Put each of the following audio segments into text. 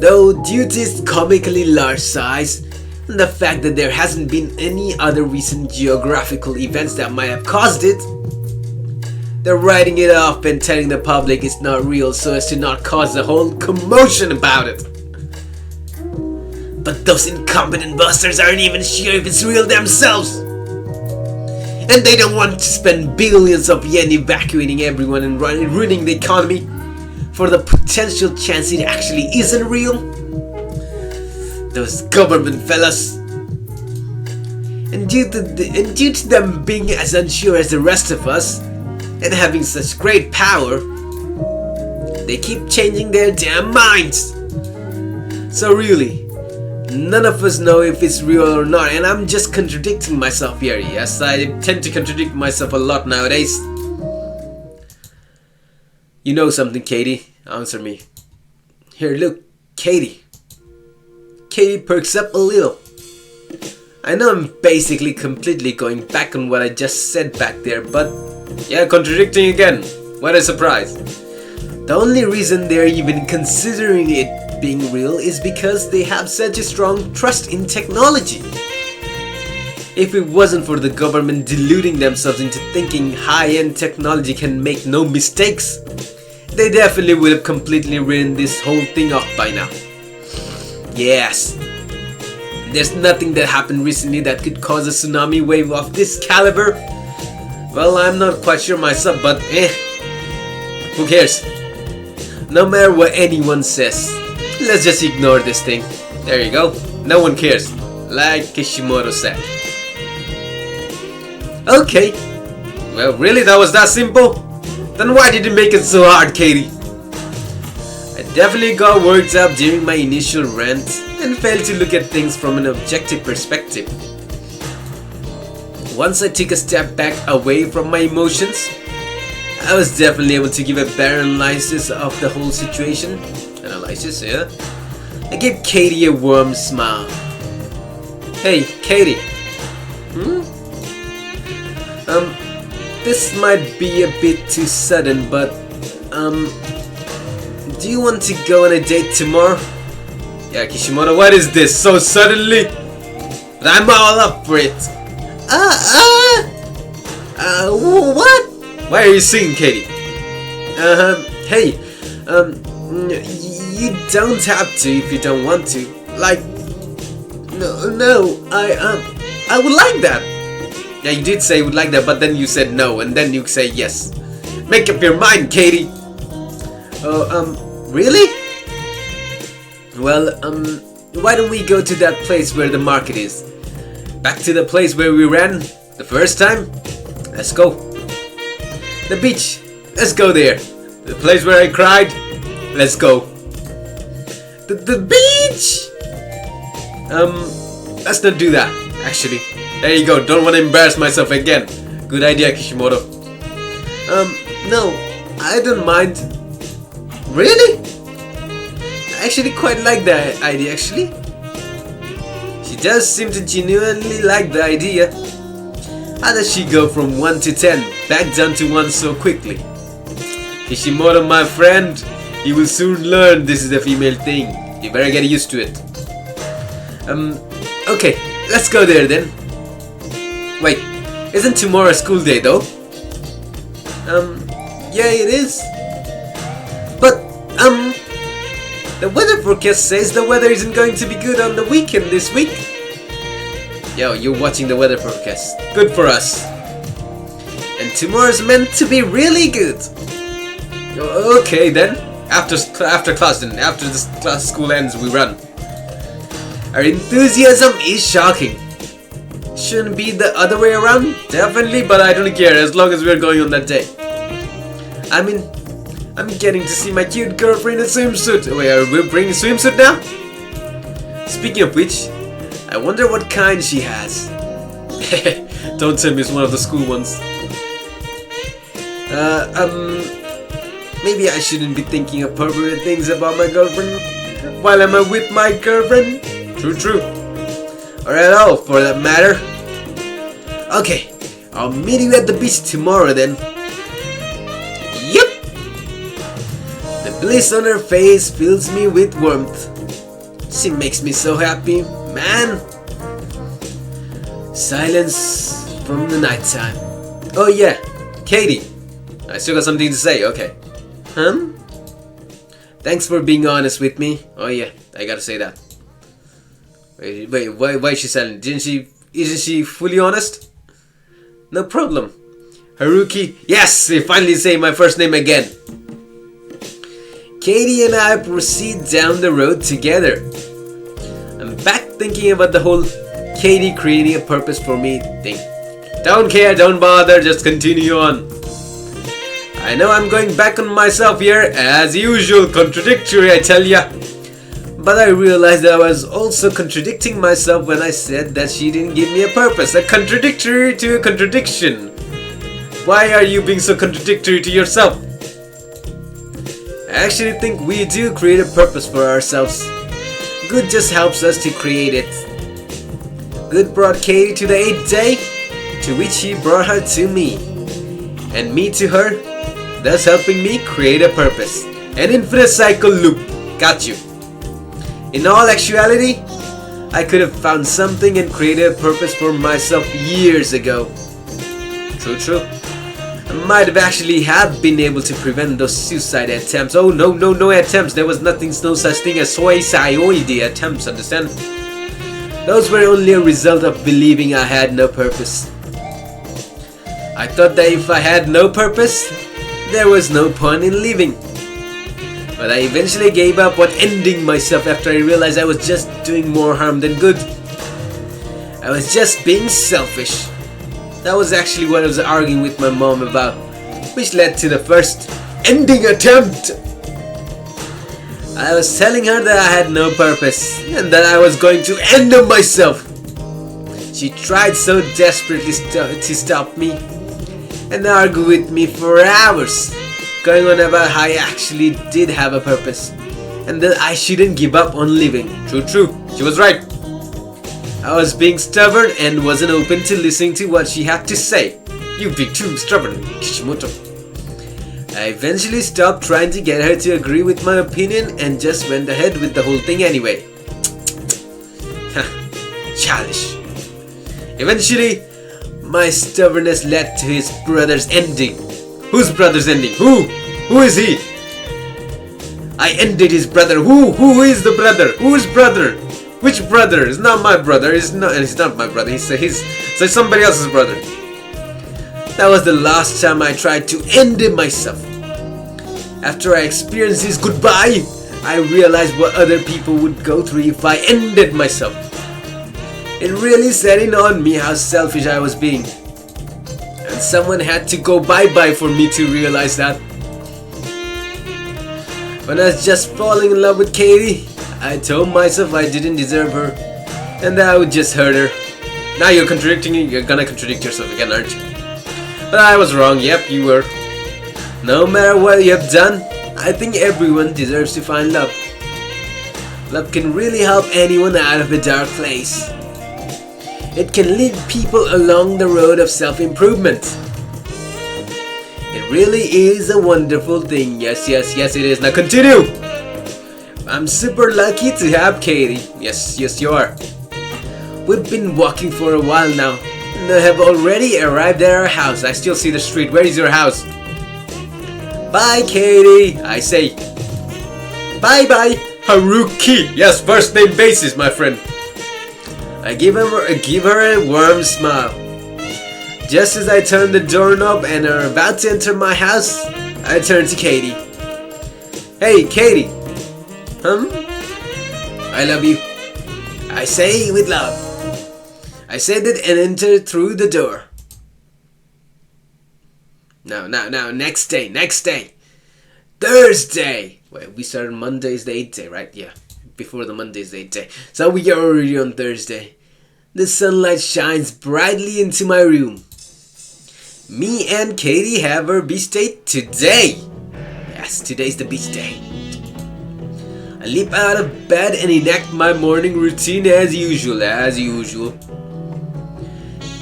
Though due to its comically large size and the fact that there hasn't been any other recent geographical events that might have caused it, they're writing it off and telling the public it's not real so as to not cause a whole commotion about it. But those incompetent bastards aren't even sure if it's real themselves. And they don't want to spend billions of yen evacuating everyone and ruining the economy for the potential chance it actually isn't real. Those government fellas. And due to them being as unsure as the rest of us and having such great power, they keep changing their damn minds. So really, none of us know if it's real or not, and I'm just contradicting myself here. Yes, I tend to contradict myself a lot nowadays. You know something, Katie? Answer me. Here, look, Katie. Katie perks up a little. I know I'm basically completely going back on what I just said back there, but yeah, contradicting again. What a surprise. The only reason they're even considering it being real is because they have such a strong trust in technology. If it wasn't for the government deluding themselves into thinking high-end technology can make no mistakes, they definitely would have completely written this whole thing off by now. Yes, there's nothing that happened recently that could cause a tsunami wave of this caliber. Well, I'm not quite sure myself, but who cares? No matter what anyone says, let's just ignore this thing. There you go. No one cares. Like Kishimoto said. Okay. Well, really? That was that simple? Then why did you make it so hard, Katie? I definitely got worked up during my initial rant and failed to look at things from an objective perspective. Once I took a step back away from my emotions, I was definitely able to give a better analysis of the whole situation. Analysis, yeah? I gave Katie a warm smile. Hey, Katie. This might be a bit too sudden, but, do you want to go on a date tomorrow? Yeah, Kishimoto, what is this? So suddenly? But I'm all up for it. What? Why are you singing, Katie? Hey, you don't have to if you don't want to. Like, no, I would like that. Yeah, you did say you would like that, but then you said no, and then you say yes. Make up your mind, Katie. Really? Well, why don't we go to that place where the market is? Back to the place where we ran the first time? Let's go. The beach. Let's go there. The place where I cried. Let's go. The beach! Let's not do that, actually. There you go. Don't want to embarrass myself again. Good idea, Kishimoto. No, I don't mind. Really? I actually quite like that idea, actually. She does seem to genuinely like the idea. How does she go from 1 to 10, back down to 1 so quickly? Kishimoto, my friend, you will soon learn this is a female thing. You better get used to it. Okay, let's go there then. Wait, isn't tomorrow a school day though? Yeah, it is. But, the weather forecast says the weather isn't going to be good on the weekend this week. Yo, you're watching the weather forecast. Good for us. And tomorrow's meant to be really good. Okay then. After class then. After this school ends, we run. Our enthusiasm is shocking. Shouldn't be the other way around. Definitely, but I don't care as long as we're going on that day. I mean, I'm getting to see my cute girlfriend in a swimsuit. Wait, are we bringing a swimsuit now? Speaking of which, I wonder what kind she has. Don't tell me it's one of the school ones. Maybe I shouldn't be thinking appropriate things about my girlfriend while I'm with my girlfriend. True. Or at all, for that matter. Okay, I'll meet you at the beach tomorrow then. Yep. The bliss on her face fills me with warmth. She makes me so happy, man. Silence from the nighttime. Oh yeah, Katie. I still got something to say, okay. Thanks for being honest with me. Oh yeah, I gotta say that. Wait, why is she silent? Isn't she fully honest? No problem. Haruki, yes, you finally say my first name again. Katie and I proceed down the road together. I'm back thinking about the whole Katie creating a purpose for me thing. Don't care, don't bother, just continue on. I know I'm going back on myself here, as usual, contradictory I tell ya. But I realized that I was also contradicting myself when I said that she didn't give me a purpose. A contradictory to a contradiction. Why are you being so contradictory to yourself? I actually think we do create a purpose for ourselves. Good just helps us to create it. Good brought Katie to the 8th day, to which he brought her to me. And me to her, thus helping me create a purpose. An infinite cycle loop. Got you. In all actuality, I could have found something and created a purpose for myself years ago. True. I might have actually been able to prevent those suicide attempts. Oh no attempts. There was no such thing as suicide attempts, understand? Those were only a result of believing I had no purpose. I thought that if I had no purpose, there was no point in living. But I eventually gave up on ending myself after I realized I was just doing more harm than good. I was just being selfish. That was actually what I was arguing with my mom about, which led to the first ending attempt. I was telling her that I had no purpose and that I was going to end myself. She tried so desperately to stop me and argue with me for hours, going on about how I actually did have a purpose and that I shouldn't give up on living. True, she was right. I was being stubborn and wasn't open to listening to what she had to say. You be too stubborn, Kishimoto. I eventually stopped trying to get her to agree with my opinion and just went ahead with the whole thing anyway. Childish. Eventually, my stubbornness led to his brother's ending. Whose brother's ending? Who is he? I ended his brother. Who is the brother? Whose brother? Which brother? It's not my brother. It's not my brother. It's somebody else's brother. That was the last time I tried to end it myself. After I experienced his goodbye, I realized what other people would go through if I ended myself. It really set in on me how selfish I was being. And someone had to go bye-bye for me to realize that. When I was just falling in love with Katie, I told myself I didn't deserve her and that I would just hurt her. Now you're contradicting me. You're gonna contradict yourself again, aren't you? But I was wrong. Yep, you were. No matter what you have done, I think everyone deserves to find love. Love can really help anyone out of a dark place. It can lead people along the road of self-improvement. It really is a wonderful thing. Yes, it is. Now continue! I'm super lucky to have Katie. Yes, you are. We've been walking for a while now, and I have already arrived at our house. I still see the street. Where is your house? Bye, Katie, I say. Bye, Haruki. Yes, first name basis, my friend. I give her a warm smile. Just as I turn the doorknob and are about to enter my house, I turn to Katie. Hey, Katie. I love you. I say with love. I said it and entered through the door. Now, next day. Thursday. Wait, we started Monday's the 8th day, right? Yeah, before the Monday's the 8th day. So we are already on Thursday. The sunlight shines brightly into my room. Me and Katie have our beach date today. Yes, today's the beach day. I leap out of bed and enact my morning routine as usual.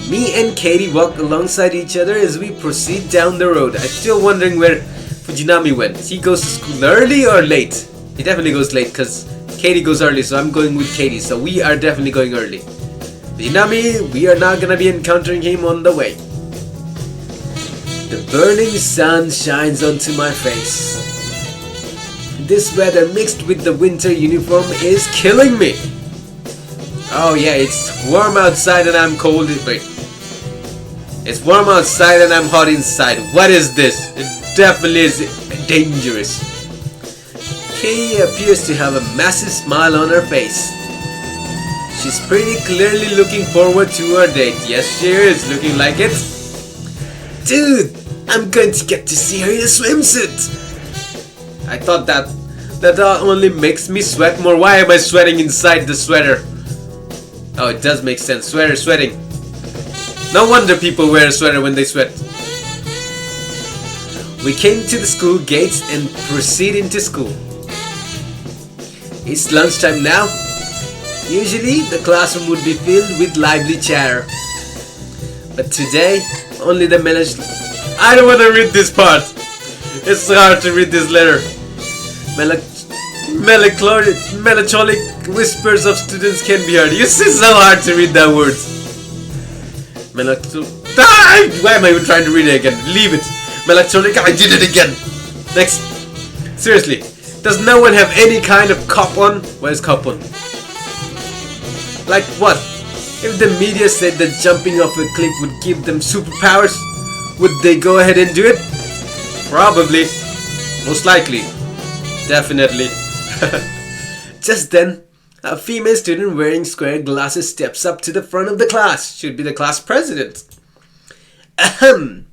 Me and Katie walk alongside each other as we proceed down the road. I'm still wondering where Fujinami went? He goes to school early or late? He definitely goes late because Katie goes early, so I'm going with Katie. So we are definitely going early. Fujinami, we are not gonna be encountering him on the way. The burning sun shines onto my face. This weather mixed with the winter uniform is killing me. Oh yeah, it's warm outside and I'm cold. Wait. It's warm outside and I'm hot inside. What is this? It definitely is dangerous. Katie appears to have a massive smile on her face. She's pretty clearly looking forward to her date. Yes, she is looking like it. Dude, I'm going to get to see her in a swimsuit. I thought that only makes me sweat more. Why am I sweating inside the sweater? Oh, it does make sense. Sweating. No wonder people wear a sweater when they sweat. We came to the school gates and proceed into school. It's lunchtime now. Usually the classroom would be filled with lively chatter. But today, only the I don't want to read this part. It's hard to read this letter. Melancholic whispers of students can be heard. You see, it's so hard to read that word. Why am I even trying to read it again? Leave it. Melancholic. I did it again. Next. Seriously. Does no one have any kind of cop on? What is cop on? Like what? If the media said that jumping off a cliff would give them superpowers, would they go ahead and do it? Probably. Most likely. Definitely. Just then, a female student wearing square glasses steps up to the front of the class. Should be the class president. Ahem.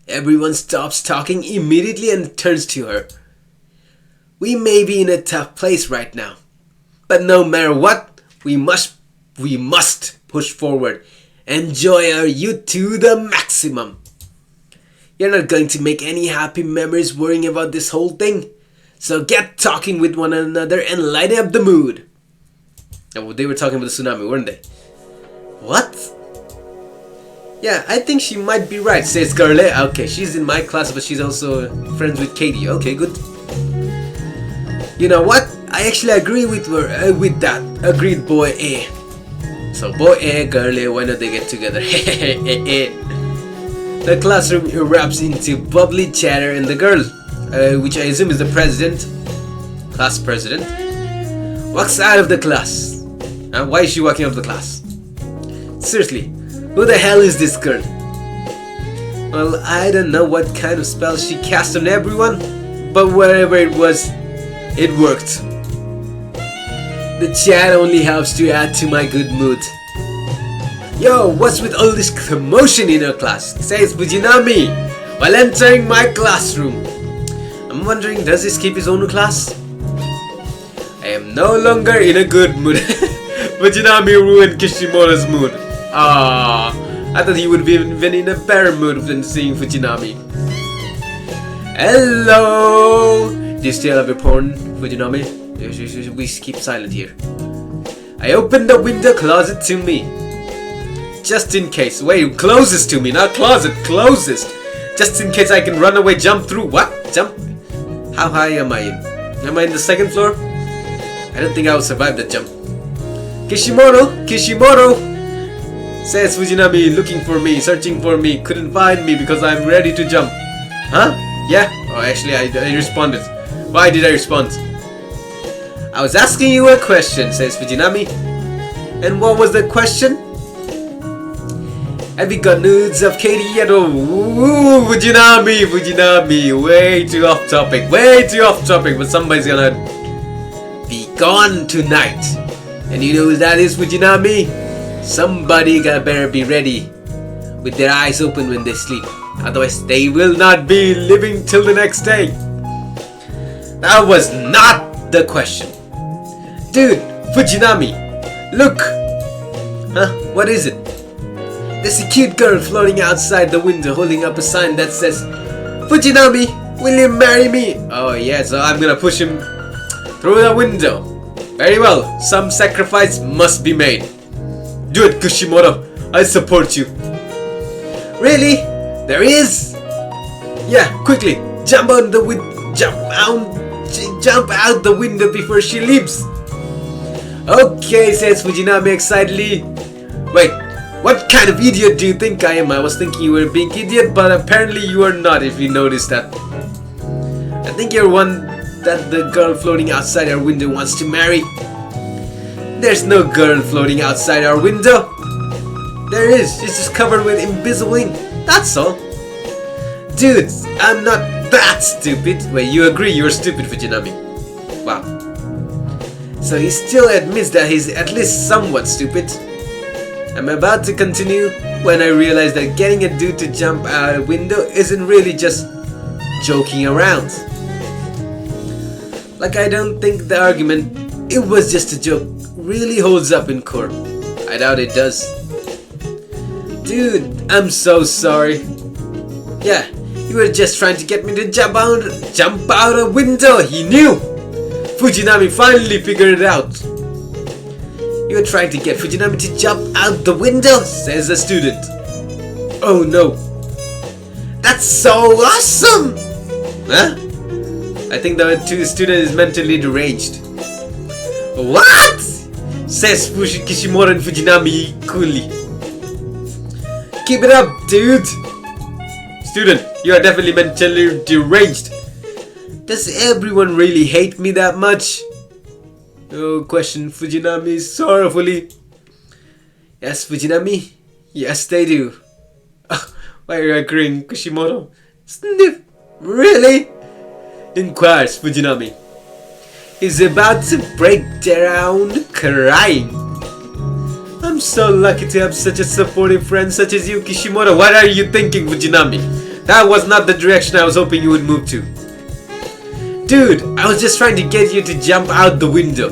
Everyone stops talking immediately and turns to her. We may be in a tough place right now, but no matter what, we must push forward. Enjoy our youth to the maximum. You're not going to make any happy memories worrying about this whole thing. So get talking with one another and lighten up the mood. Oh, they were talking about the tsunami, weren't they? What? Yeah, I think she might be right, says Scarlett. Okay, she's in my class, but she's also friends with Katie. Okay, good. You know what? I actually agree with her, with that. Agreed, boy A. So boy A, girl A, why not they get together? The classroom erupts into bubbly chatter and the girl, which I assume is the president, class president, walks out of the class. Why is she walking out of the class? Seriously, who the hell is this girl? Well, I don't know what kind of spell she cast on everyone, but whatever it was, it worked. The chat only helps to add to my good mood. Yo, what's with all this commotion in our class? Says Fujinami while entering my classroom. I'm wondering, does he skip his own class? I am no longer in a good mood. Fujinami ruined Kishimoto's mood. Ah, I thought he would be even in a better mood than seeing Fujinami. Hello! Do you still have your porn, Fujinami? We keep silent here. I opened the window closet to me. Just in case. Wait, closest to me, not closet, closest. Just in case I can run away, jump through. What? Jump? How high am I in? Am I in the second floor? I don't think I will survive that jump. Kishimoto! Says Fujinami, looking for me, searching for me, couldn't find me because I'm ready to jump. Huh? Yeah? Oh, actually, I responded. Why did I respond? I was asking you a question, says Fujinami. And what was the question? Have you got nudes of Katie yet? Oh, ooh, Fujinami, way too off topic, but somebody's gonna be gone tonight. And you know who that is, Fujinami? Somebody better be ready with their eyes open when they sleep. Otherwise, they will not be living till the next day. That was not the question. Dude, Fujinami, look! Huh? What is it? There's a cute girl floating outside the window holding up a sign that says, Fujinami, will you marry me? Oh yeah, so I'm gonna push him through the window. Very well, some sacrifice must be made. Do it, Kishimoto, I support you. Really? There is? Yeah, quickly, jump out the window before she leaves. Okay, says Fujinami excitedly. Wait, what kind of idiot do you think I am? I was thinking you were a big idiot, but apparently you are not, if you noticed that. I think you're one that the girl floating outside our window wants to marry. There's no girl floating outside our window. There is, she's just covered with invisible ink, that's all. Dude, I'm not that stupid. Wait, you agree you're stupid, Fujinami? Wow. So he still admits that he's at least somewhat stupid. I'm about to continue when I realize that getting a dude to jump out a window isn't really just joking around. Like, I don't think the argument, "it was just a joke," really holds up in court. I doubt it does. Dude, I'm so sorry. Yeah, you were just trying to get me to jump out a window. He knew. Fujinami finally figured it out. You were trying to get Fujinami to jump out the window, says the student. Oh no. That's so awesome! Huh? I think the student is mentally deranged. What? Says Kishimoto and Fujinami coolly. Keep it up, dude. Student, you are definitely mentally deranged. Does everyone really hate me that much? Oh, questioned Fujinami sorrowfully. Yes, Fujinami. Yes, they do. Why are you agreeing, Kishimoto? Sniff. Really? Inquires Fujinami. He's about to break down crying. I'm so lucky to have such a supportive friend such as you, Kishimoto. What are you thinking, Fujinami? That was not the direction I was hoping you would move to. Dude, I was just trying to get you to jump out the window.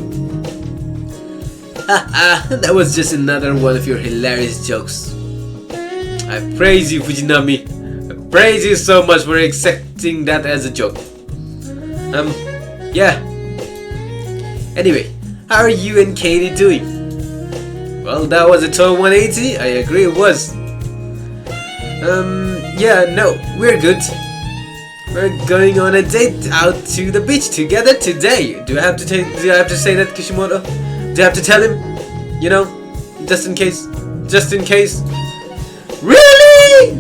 Haha, that was just another one of your hilarious jokes. I praise you, Fujinami. I praise you so much for accepting that as a joke. Yeah. Anyway, how are you and Katie doing? Well, that was a total 180. I agree it was. Yeah, no, we're good. We're going on a date out to the beach together today. Do I have to say that, Kishimoto? Do I have to tell him? You know, just in case. Just in case. Really?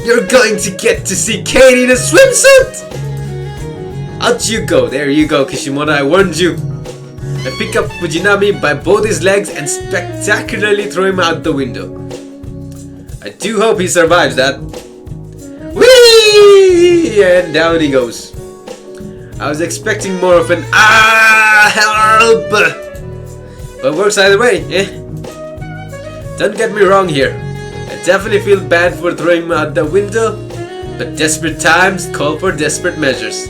You're going to get to see Katie in a swimsuit? Out you go. There you go, Kishimoto. I warned you. I pick up Fujinami by both his legs and spectacularly throw him out the window. I do hope he survives that. Whee! And down he goes. I was expecting more of an help! But works either way, eh? Don't get me wrong here. I definitely feel bad for throwing him out the window, but desperate times call for desperate measures.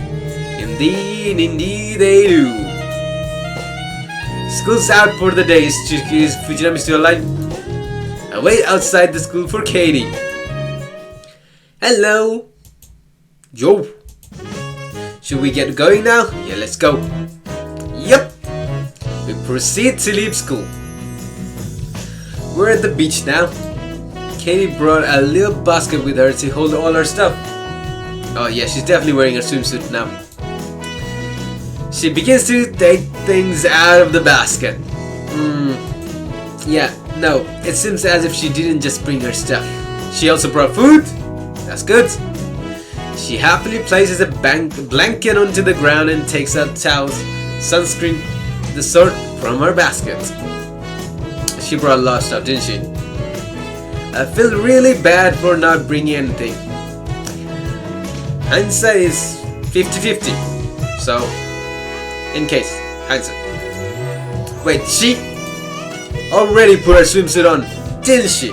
Indeed they do. School's out for the day. Is Fujinami still alive? I wait outside the school for Katie. Hello. Yo. Should we get going now? Yeah, let's go. Yep. We proceed to leave school. We're at the beach now. Katie brought a little basket with her to hold all her stuff. Oh yeah, she's definitely wearing her swimsuit now. She begins to take things out of the basket. Yeah, no, it seems as if she didn't just bring her stuff. She also brought food. That's good. She happily places a blanket onto the ground and takes out towels, sunscreen, the sort from her basket. She brought a lot of stuff, didn't she? I feel really bad for not bringing anything. Hindsight is 50-50. So, in case, hindsight. Wait, she already put her swimsuit on, didn't she?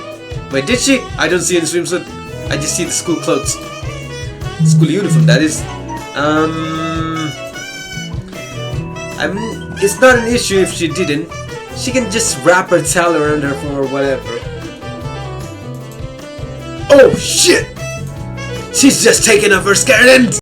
Wait, did she? I don't see any swimsuit. I just see the school clothes. School uniform, that is. It's not an issue if she didn't. She can just wrap her towel around her for whatever. Oh shit! She's just taken off her skirt and